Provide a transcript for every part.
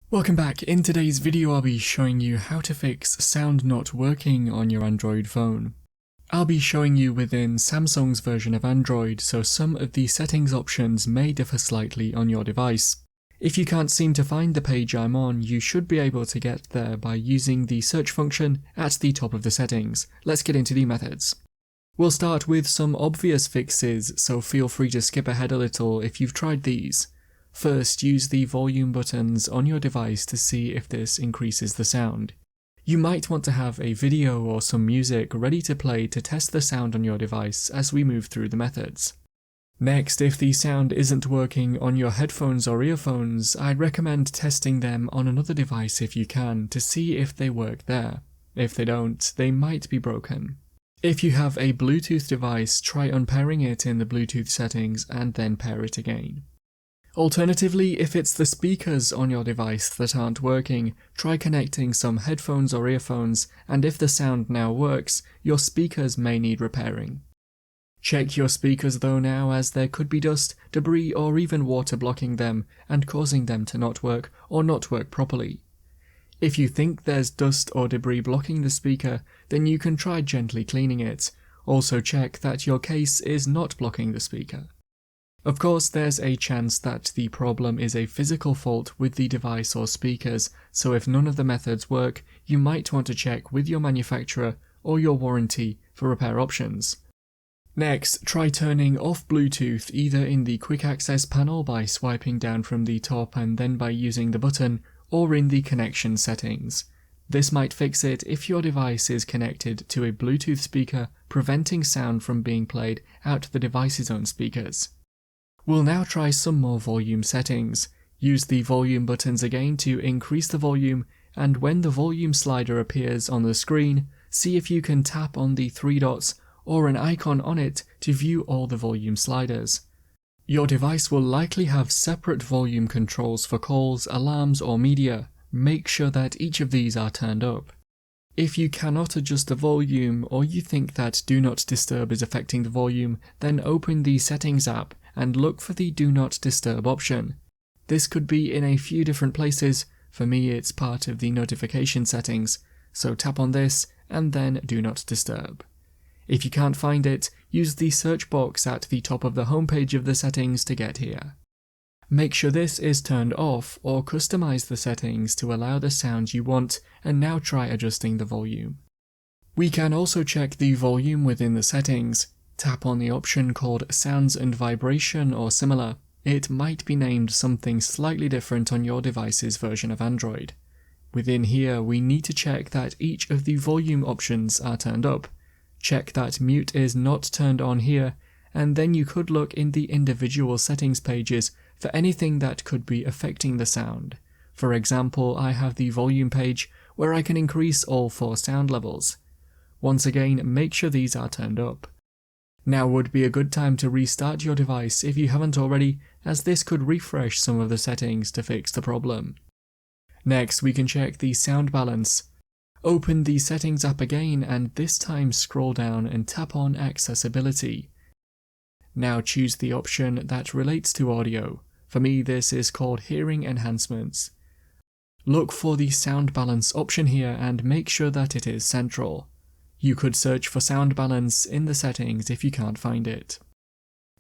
Welcome back. In today's video I'll be showing you how to fix sound not working on your Android phone. I'll be showing you within Samsung's version of Android, so some of the settings options may differ slightly on your device. If you can't seem to find the page I'm on, you should be able to get there by using the search function at the top of the settings. Let's get into the methods. We'll start with some obvious fixes, so feel free to skip ahead a little if you've tried these. First, use the volume buttons on your device to see if this increases the sound. You might want to have a video or some music ready to play to test the sound on your device as we move through the methods. Next, if the sound isn't working on your headphones or earphones, I'd recommend testing them on another device if you can to see if they work there. If they don't, they might be broken. If you have a Bluetooth device, try unpairing it in the Bluetooth settings and then pair it again. Alternatively, if it's the speakers on your device that aren't working, try connecting some headphones or earphones, and if the sound now works, your speakers may need repairing. Check your speakers though now, as there could be dust, debris or even water blocking them and causing them to not work or not work properly. If you think there's dust or debris blocking the speaker, then you can try gently cleaning it. Also check that your case is not blocking the speaker. Of course, there's a chance that the problem is a physical fault with the device or speakers, so if none of the methods work, you might want to check with your manufacturer or your warranty for repair options. Next, try turning off Bluetooth either in the quick access panel by swiping down from the top and then by using the button, or in the connection settings. This might fix it if your device is connected to a Bluetooth speaker, preventing sound from being played out the device's own speakers. We'll now try some more volume settings. Use the volume buttons again to increase the volume, and when the volume slider appears on the screen, see if you can tap on the three dots or an icon on it to view all the volume sliders. Your device will likely have separate volume controls for calls, alarms, or media. Make sure that each of these are turned up. If you cannot adjust the volume, or you think that Do Not Disturb is affecting the volume, then open the Settings app and look for the Do Not Disturb option. This could be in a few different places. For me, it's part of the notification settings, so tap on this and then Do Not Disturb. If you can't find it, use the search box at the top of the homepage of the settings to get here. Make sure this is turned off, or customize the settings to allow the sound you want, and now try adjusting the volume. We can also check the volume within the settings. Tap on the option called Sounds and Vibration or similar. It might be named something slightly different on your device's version of Android. Within here, we need to check that each of the volume options are turned up. Check that mute is not turned on here, and then you could look in the individual settings pages for anything that could be affecting the sound. For example, I have the volume page where I can increase all 4 sound levels. Once again, make sure these are turned up. Now would be a good time to restart your device if you haven't already, as this could refresh some of the settings to fix the problem. Next, we can check the sound balance. Open the Settings app again and this time scroll down and tap on Accessibility. Now choose the option that relates to audio. For me, this is called Hearing Enhancements. Look for the sound balance option here and make sure that it is central. You could search for sound balance in the settings if you can't find it.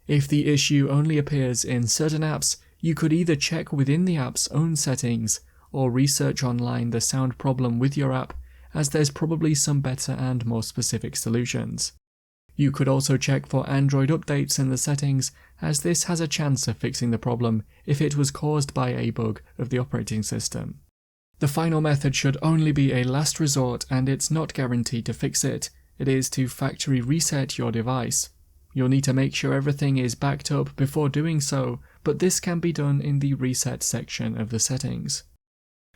If the issue only appears in certain apps, you could either check within the app's own settings or research online the sound problem with your app, as there's probably some better and more specific solutions. You could also check for Android updates in the settings, as this has a chance of fixing the problem if it was caused by a bug of the operating system. The final method should only be a last resort, and it's not guaranteed to fix it. It is to factory reset your device. You'll need to make sure everything is backed up before doing so, but this can be done in the reset section of the settings.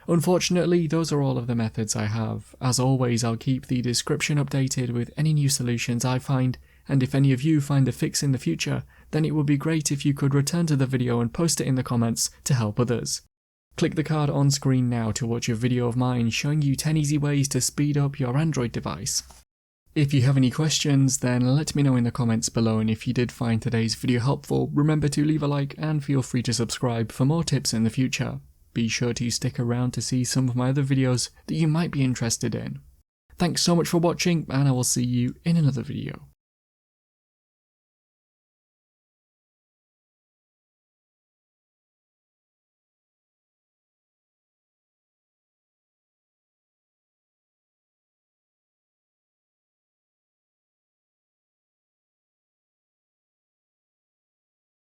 Unfortunately, those are all of the methods I have. As always, I'll keep the description updated with any new solutions I find, and if any of you find a fix in the future, then it would be great if you could return to the video and post it in the comments to help others. Click the card on screen now to watch a video of mine showing you 10 easy ways to speed up your Android device. If you have any questions, then let me know in the comments below, and if you did find today's video helpful, remember to leave a like and feel free to subscribe for more tips in the future. be sure to stick around to see some of my other videos that you might be interested in. Thanks so much for watching, and I will see you in another video.